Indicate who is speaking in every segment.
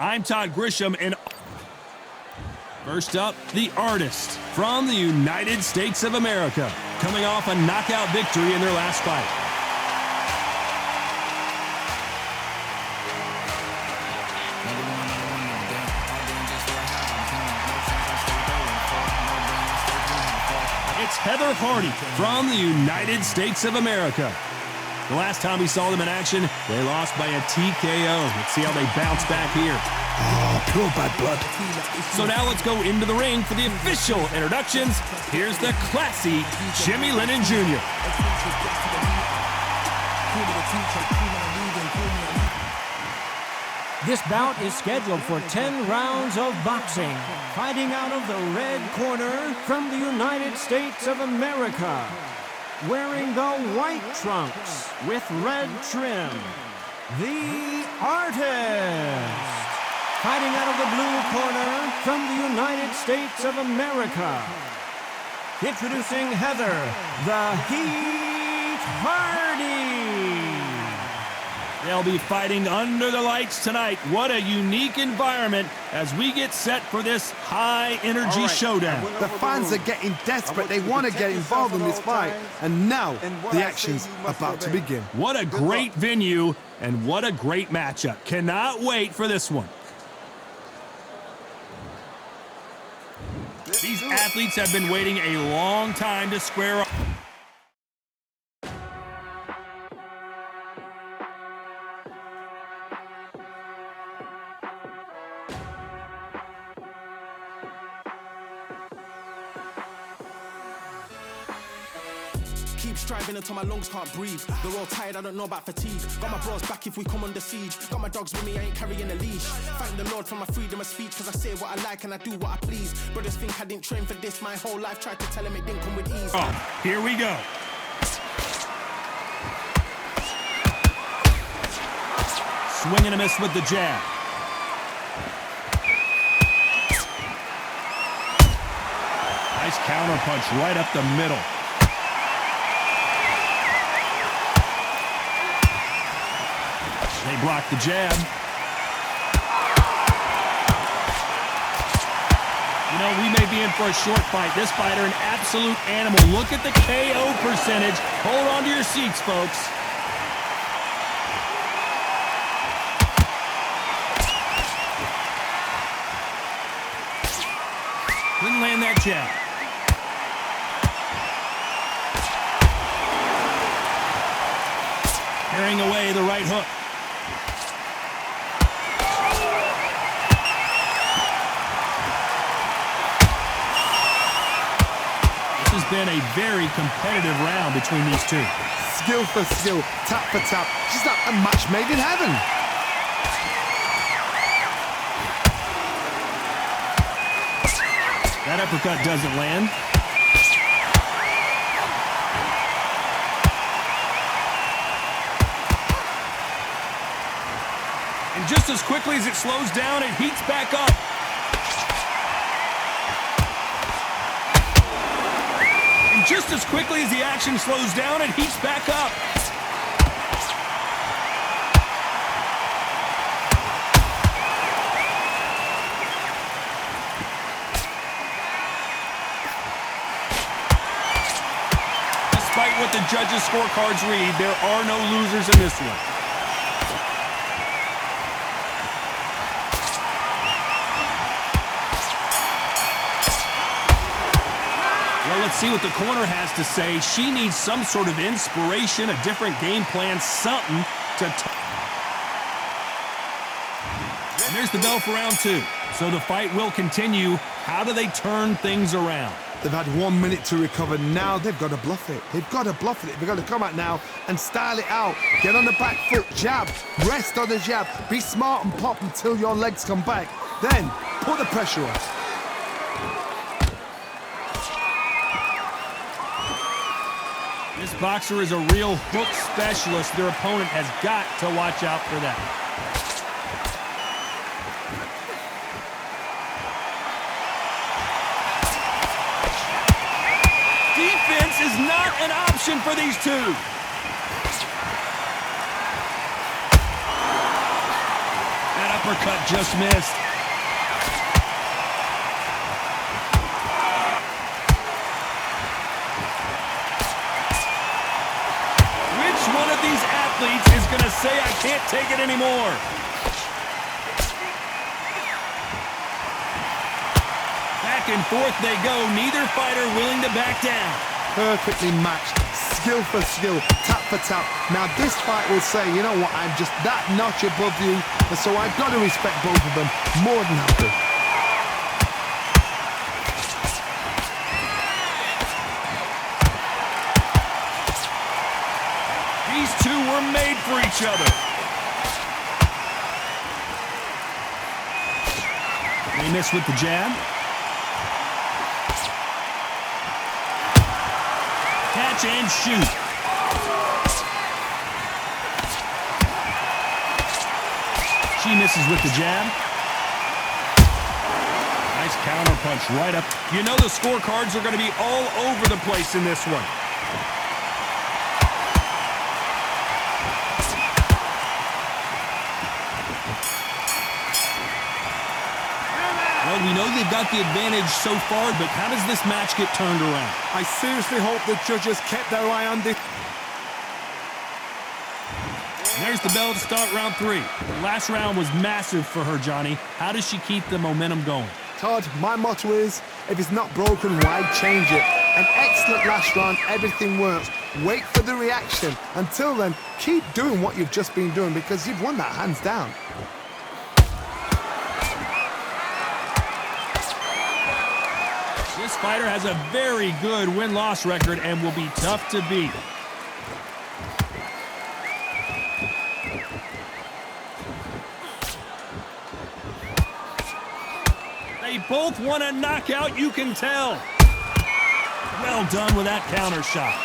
Speaker 1: I'm Todd Grisham, and first up, the Artist from the United States of America, coming off a knockout victory in their last fight. It's Heather Hardy from the United States of America. The last time we saw them in action, they lost by a TKO. Let's see how they bounce back here.
Speaker 2: Oh, pure bad blood.
Speaker 1: So now let's go into the ring for the official introductions. Here's the classy Jimmy Lennon Jr.
Speaker 3: This bout is scheduled for 10 rounds of boxing. Fighting out of the red corner from the United States of America, wearing the white trunks with red trim, the Artist. Fighting out of the blue corner from the United States of America, introducing Heather the Heat Hardy.
Speaker 1: They'll be fighting under the lights tonight. What a unique environment as we get set for this high-energy showdown.
Speaker 2: The fans are getting desperate. They want to get involved in this fight. And now the action's about to begin.
Speaker 1: What a great venue and what a great matchup. Cannot wait for this one. These athletes have been waiting a long time to square up.
Speaker 4: Keep striving until my lungs can't breathe. They're all tired, I don't know about fatigue. Got my bros back if we come under siege. Got my dogs with me, I ain't carrying a leash. Thank the Lord for my freedom of speech, cause I say what I like and I do what I please. Brothers think I didn't train for this my whole life. Tried to tell them it didn't come with ease.
Speaker 1: Oh, here we go. Swing and a miss with the jab. Nice counter punch right up the middle. They block the jab. You know, we may be in for a short fight. This fighter, an absolute animal. Look at the KO percentage. Hold on to your seats, folks. Couldn't land that jab. Carrying away the right hook. This has been a very competitive round between these two.
Speaker 2: Skill for skill, tap for tap. Just like a match made in heaven.
Speaker 1: That uppercut doesn't land. And just as quickly as it slows down, it heats back up. And just as quickly as the action slows down, it heats back up. Despite what the judges' scorecards read, there are no losers in this one. Well, let's see what the corner has to say. She needs some sort of inspiration, a different game plan, something to... And there's the bell for round two. So the fight will continue. How do they turn things around?
Speaker 2: They've had 1 minute to recover. Now they've got to bluff it. They've got to bluff it. They've got to come out now and style it out. Get on the back foot, jab, rest on the jab. Be smart and pop until your legs come back. Then put the pressure on.
Speaker 1: This boxer is a real hook specialist. Their opponent has got to watch out for that. Defense is not an option for these two. uppercut just missed. Which one of these athletes is going to say, I can't take it anymore? Back and forth they go, neither fighter willing to back down.
Speaker 2: Perfectly matched, skill for skill, tap for tap. Now this fight will say, you know what, I'm just that notch above you, and so I've got to respect both of them more than happy.
Speaker 1: These two were made for each other. They miss with the jab. Catch and shoot. She misses with the jab. Nice counter punch right up. You know the scorecards are going to be all over the place in this one. Well, we know they've got the advantage so far, but how does this match get turned around?
Speaker 2: I seriously hope the judges kept their eye on this.
Speaker 1: There's the bell to start round 3. The last round was massive for her, Johnny. How does she keep the momentum going?
Speaker 2: Todd, my motto is, if it's not broken, why change it? An excellent last round, everything works. Wait for the reaction. Until then, keep doing what you've just been doing because you've won that hands down.
Speaker 1: This fighter has a very good win-loss record and will be tough to beat. They both want a knockout, you can tell. Well done with that counter shot.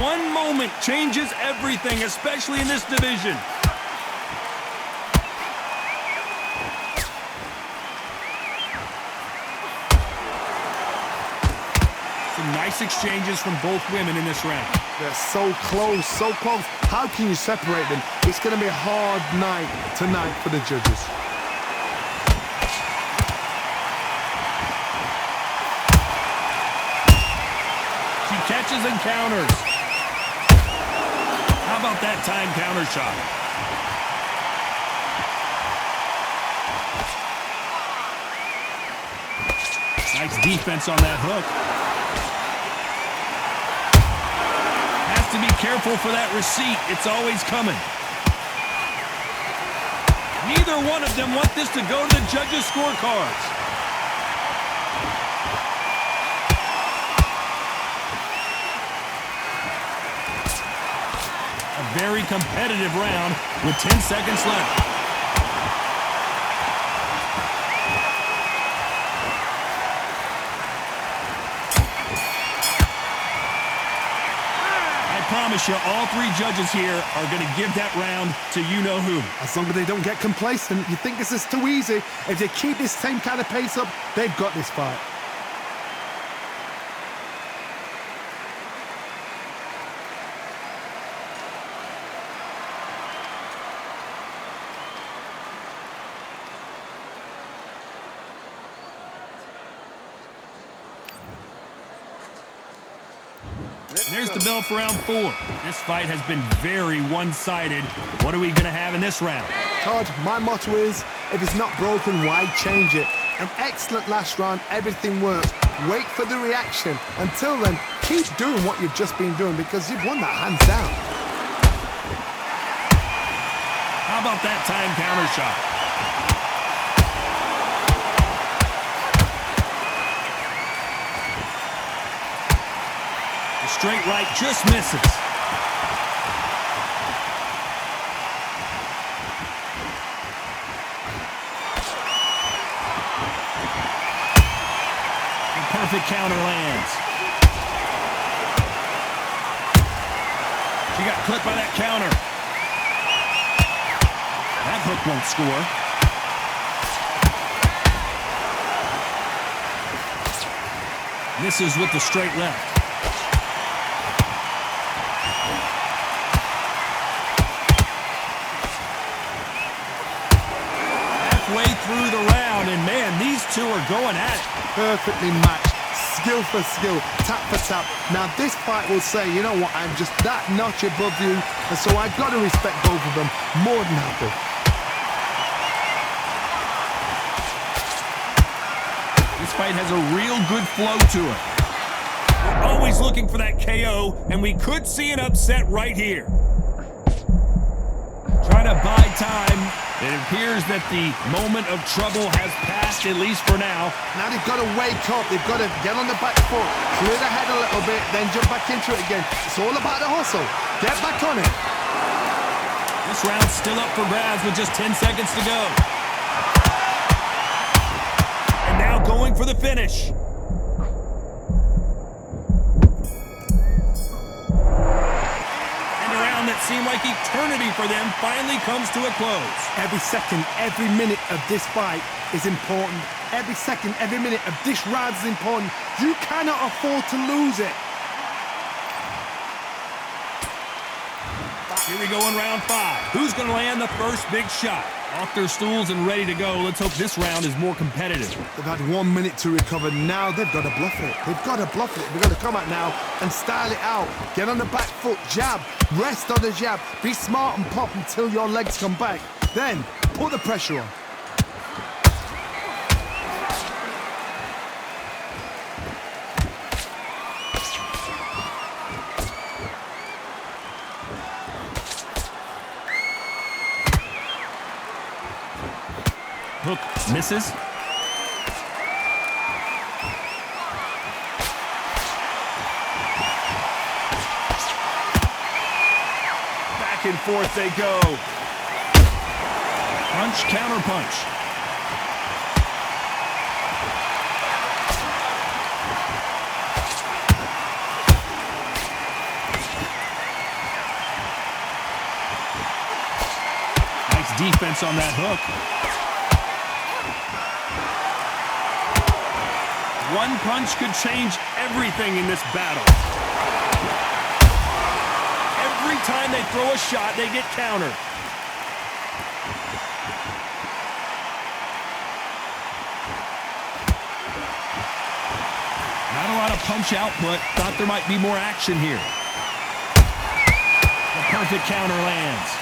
Speaker 1: One moment changes everything, especially in this division. Some nice exchanges from both women in this round.
Speaker 2: They're so close, so close. How can you separate them? It's going to be a hard night tonight for the judges.
Speaker 1: She catches and counters. How about that time counter shot? Nice defense on that hook. Has to be careful for that receipt. It's always coming. Neither one of them want this to go to the judges' scorecards. A very competitive round with 10 seconds left. I promise you, all 3 judges here are going to give that round to you-know-who.
Speaker 2: As long as they don't get complacent, you think this is too easy. If they keep this same kind of pace up, they've got this fight.
Speaker 1: There's the bell for round 4. This fight has been very one-sided. What are we going to have in this round?
Speaker 2: Todd, my motto is, if it's not broken, why change it? An excellent last round, everything works. Wait for the reaction. Until then, keep doing what you've just been doing because you've won that hands down.
Speaker 1: How about that time counter shot? Straight right just misses. The perfect counter lands. She got clipped by that counter. That hook won't score. Misses with the straight left. two are going at it.
Speaker 2: Perfectly matched. Skill for skill, tap for tap. Now this fight will say, you know what, I'm just that notch above you, and so I've got to respect both of them more than happy.
Speaker 1: This fight has a real good flow to it. We're always looking for that KO, and we could see an upset right here. Trying to buy time. It appears that the moment of trouble has passed, at least for now.
Speaker 2: Now they've got to wake up, they've got to get on the back foot, clear the head a little bit, then jump back into it again. It's all about the hustle. Get back on it.
Speaker 1: This round's still up for grabs with just 10 seconds to go. And now going for the finish. That seemed like eternity for them finally comes to a close.
Speaker 2: Every second, every minute of this fight is important. Every second, every minute of this round is important. You cannot afford to lose it.
Speaker 1: Here we go in round 5. Who's going to land the first big shot? Off their stools and ready to go. Let's hope this round is more competitive.
Speaker 2: They've had 1 minute to recover. Now they've got to bluff it. They've got to bluff it. They've got to come out now and style it out. Get on the back foot, jab, rest on the jab. Be smart and pop until your legs come back. Then put the pressure on.
Speaker 1: Hook misses. Back and forth they go. Punch, counter punch. Nice defense on that hook. One punch could change everything in this battle. Every time they throw a shot, they get countered. Not a lot of punch output. Thought there might be more action here. The perfect counter lands.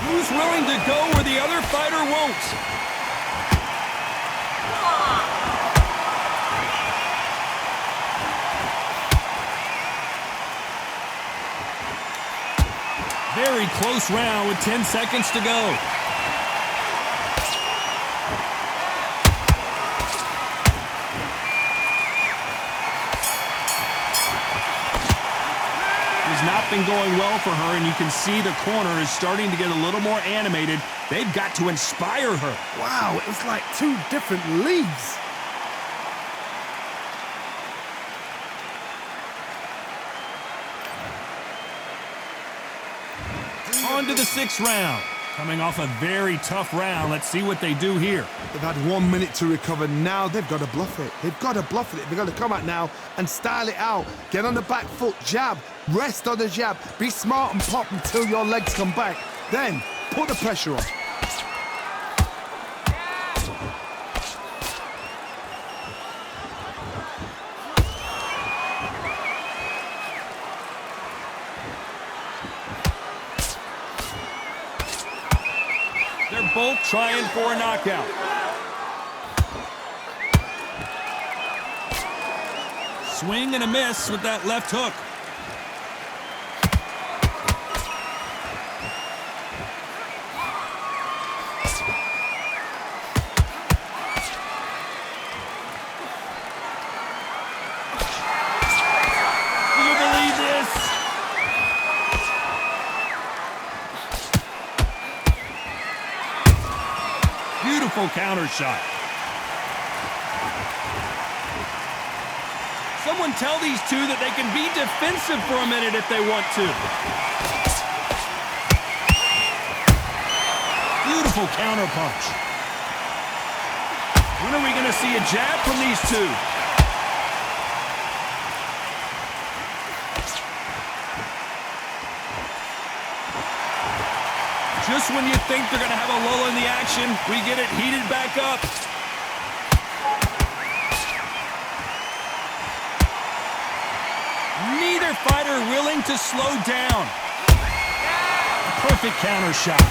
Speaker 1: Who's willing to go where the other fighter won't? Very close round with 10 seconds to go. Not been going well for her, and you can see the corner is starting to get a little more animated. They've got to inspire her.
Speaker 2: Wow, it's like two different leagues.
Speaker 1: On to the 6th round. Coming off a very tough round. Let's see what they do here.
Speaker 2: They've had 1 minute to recover. Now they've got to bluff it. They've got to bluff it. They've got to come out now and style it out. Get on the back foot, jab, rest on the jab. Be smart and pop until your legs come back. Then put the pressure on.
Speaker 1: They're both trying for a knockout. Swing and a miss with that left hook. Do you believe this? Beautiful counter shot. Someone tell these two that they can be defensive for a minute if they want to. Beautiful counter punch. When are we going to see a jab from these two? Just when you think they're going to have a lull in the action, we get it heated back up. Neither fighter willing to slow down. Perfect counter shot.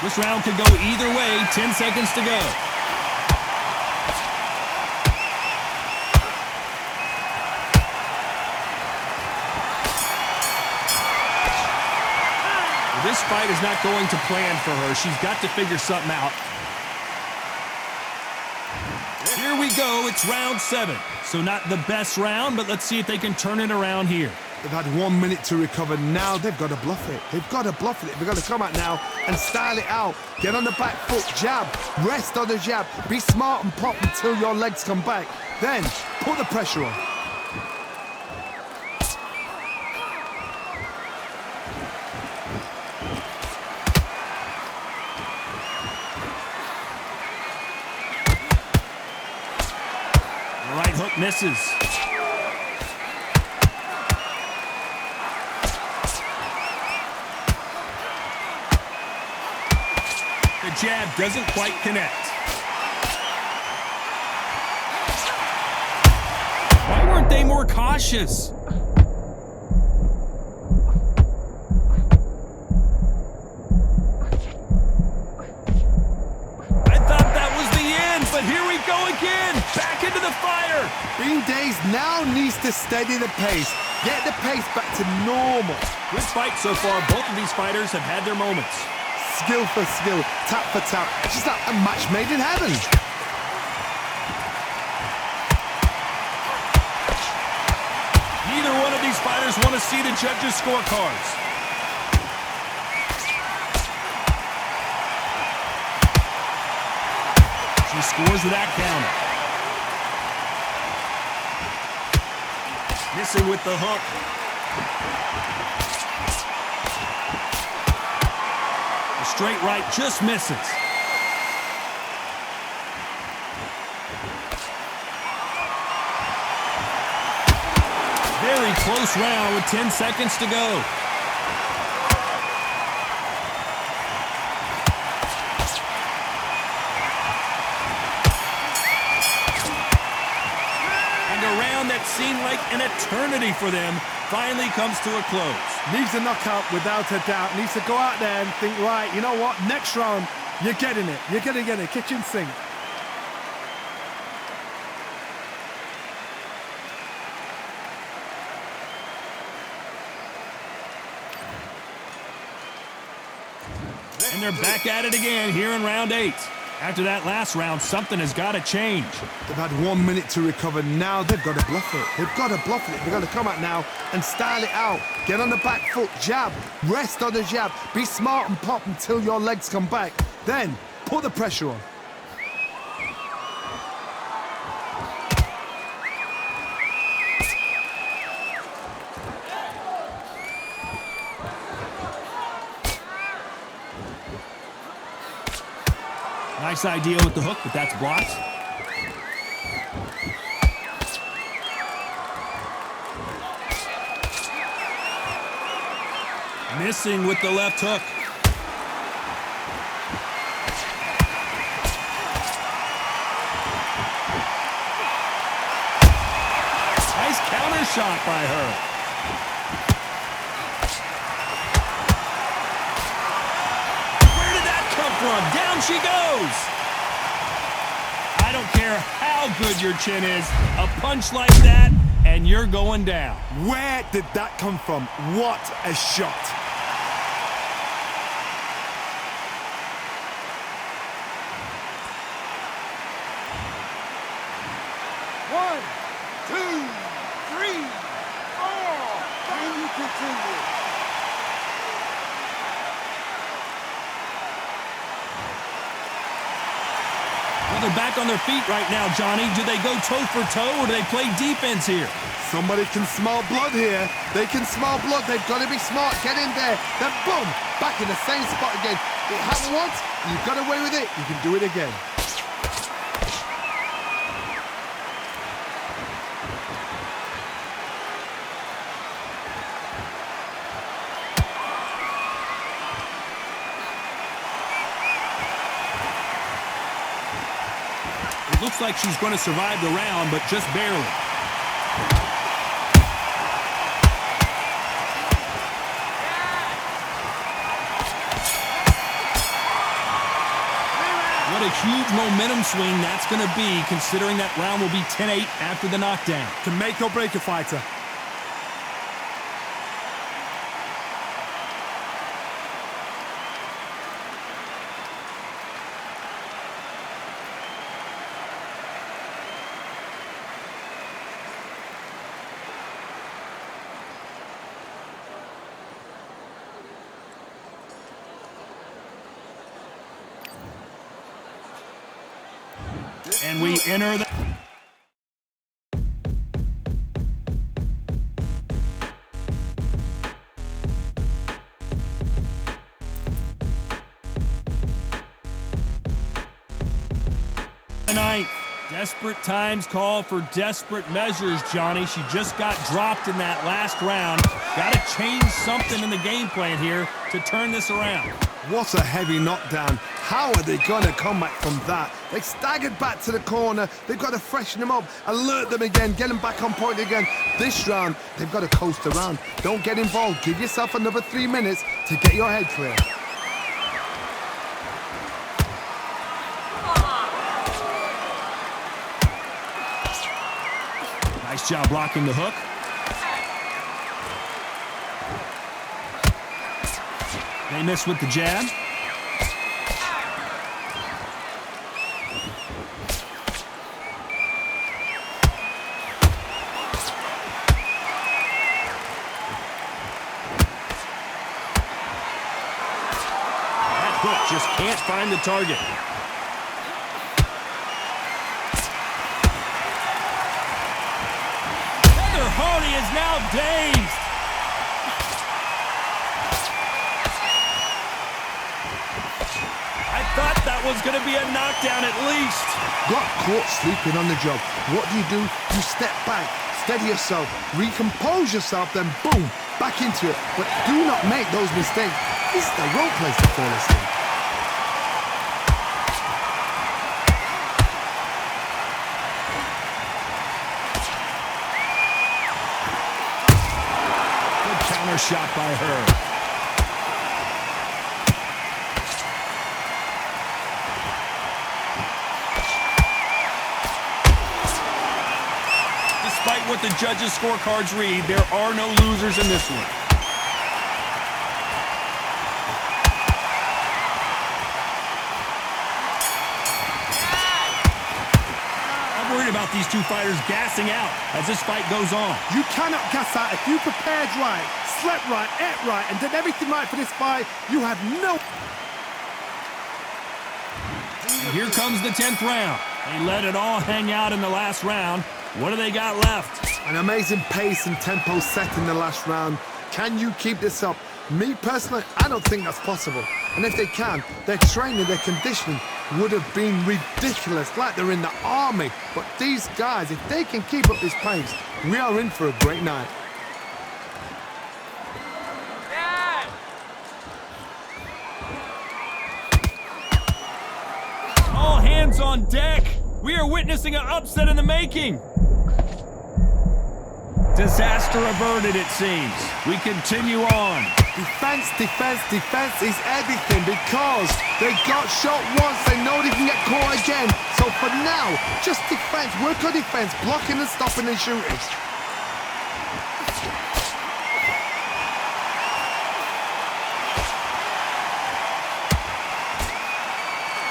Speaker 1: This round could go either way. 10 seconds to go. This fight is not going to plan for her. She's got to figure something out. Here we go. It's round 7. So not the best round, but let's see if they can turn it around here.
Speaker 2: They've had 1 minute to recover. Now they've got to bluff it. They've got to bluff it. They've got to come out now and style it out. Get on the back foot, jab, rest on the jab. Be smart and pop until your legs come back. Then put the pressure on.
Speaker 1: Right hook misses. The jab doesn't quite connect. Why weren't they more cautious? I thought that was the end, but here we go again. Back into the fire.
Speaker 2: Bean Days now needs to steady the pace. Get the pace back to normal.
Speaker 1: Good fight so far. Both of these fighters have had their moments.
Speaker 2: Skill for skill, tap for tap. It's just like a match made in heaven.
Speaker 1: Neither one of these fighters want to see the judges' scorecards. She scores with that counter. Missing with the hook. The straight right just misses. Very close round with 10 seconds to go. And a round that seemed like an eternity for them finally comes to a close.
Speaker 2: Needs a knockout without a doubt. Needs to go out there and think, right, you know what? Next round, you're getting it. You're going to get it. Kitchen sink.
Speaker 1: And they're back at it again here in round 8. After that last round, something has got to change.
Speaker 2: They've had 1 minute to recover. Now they've got to bluff it. They've got to bluff it. They've got to come out now and style it out. Get on the back foot, jab, rest on the jab. Be smart and pop until your legs come back. Then put the pressure on.
Speaker 1: Nice idea with the hook, but that's blocked. Missing with the left hook. Nice counter shot by her. Where did that come from? Down she goes. I don't care how good your chin is. A punch like that, and you're going down.
Speaker 2: Where did that come from? What a shot. One, two, three, four. Can you continue?
Speaker 1: Well, they're back on their feet right now, Johnny. Do they go toe for toe or do they play defense here?
Speaker 2: Somebody can smell blood here. They can smell blood. They've got to be smart. Get in there. Then boom, back in the same spot again. It happened once. You've got away with it. You can do it again.
Speaker 1: Looks like she's going to survive the round, but just barely. What a huge momentum swing that's going to be, considering that round will be 10-8 after the knockdown.
Speaker 2: Can make or break a fighter.
Speaker 1: And we enter the... ninth. Desperate times call for desperate measures, Johnny. She just got dropped in that last round. Got to change something in the game plan here to turn this around.
Speaker 2: What a heavy knockdown. How are they going to come back from that? They staggered back to the corner. They've got to freshen them up, alert them again, get them back on point again. This round, they've got to coast around. Don't get involved. Give yourself another 3 minutes to get your head clear.
Speaker 1: Nice job blocking the hook. They miss with the jab. That hook just can't find the target. Heather Hardy is now dazed. Thought that was going to be a knockdown at least.
Speaker 2: Got caught sleeping on the job. What do? You step back, steady yourself, recompose yourself, then boom, back into it. But do not make those mistakes. This is the wrong place to fall asleep.
Speaker 1: Good counter shot by her. Despite what the judges' scorecards read, there are no losers in this one. I'm worried about these two fighters gassing out as this fight goes on.
Speaker 2: You cannot gas out. If you prepared right, slept right, ate right, and did everything right for this fight, you have no...
Speaker 1: And here comes the 10th round. They let it all hang out in the last round. What do they got left?
Speaker 2: An amazing pace and tempo set in the last round. Can you keep this up? Me, personally, I don't think that's possible. And if they can, their training, their conditioning would have been ridiculous, like they're in the army. But these guys, if they can keep up this pace, we are in for a great night.
Speaker 1: All hands on deck. We are witnessing an upset in the making. Disaster averted, it seems. We continue on.
Speaker 2: Defense, defense, defense is everything because they got shot once. They know they can get caught again. So for now, just defense, work on defense, blocking and stopping and shooting.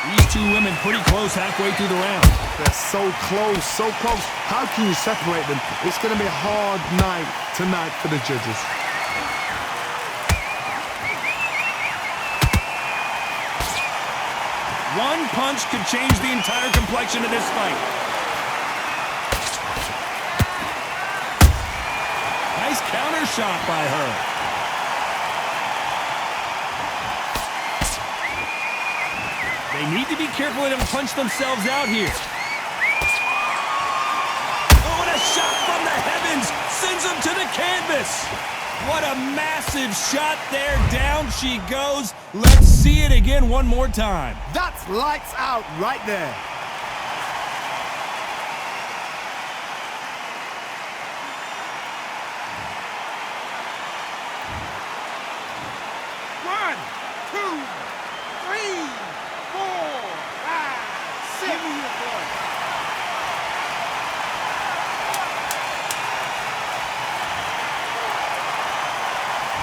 Speaker 1: These two women pretty close halfway through the round.
Speaker 2: They're so close, so close. How can you separate them? It's going to be a hard night tonight for the judges.
Speaker 1: One punch could change the entire complexion of this fight. Nice counter shot by her. They need to be careful they don't punch themselves out here. Oh, and a shot from the heavens sends them to the canvas. What a massive shot there. Down she goes. Let's see it again one more time.
Speaker 2: That's lights out right there.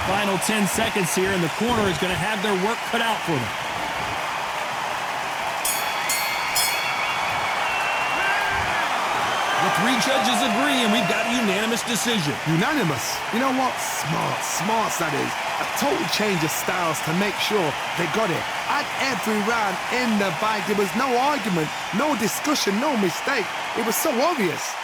Speaker 1: Final 10 seconds here, and the corner is going to have their work cut out for them. The 3 judges agree, and we've got a unanimous decision.
Speaker 2: Unanimous? You know what? Smart that is. A total change of styles to make sure they got it. At every round in the bag, there was no argument, no discussion, no mistake. It was so obvious.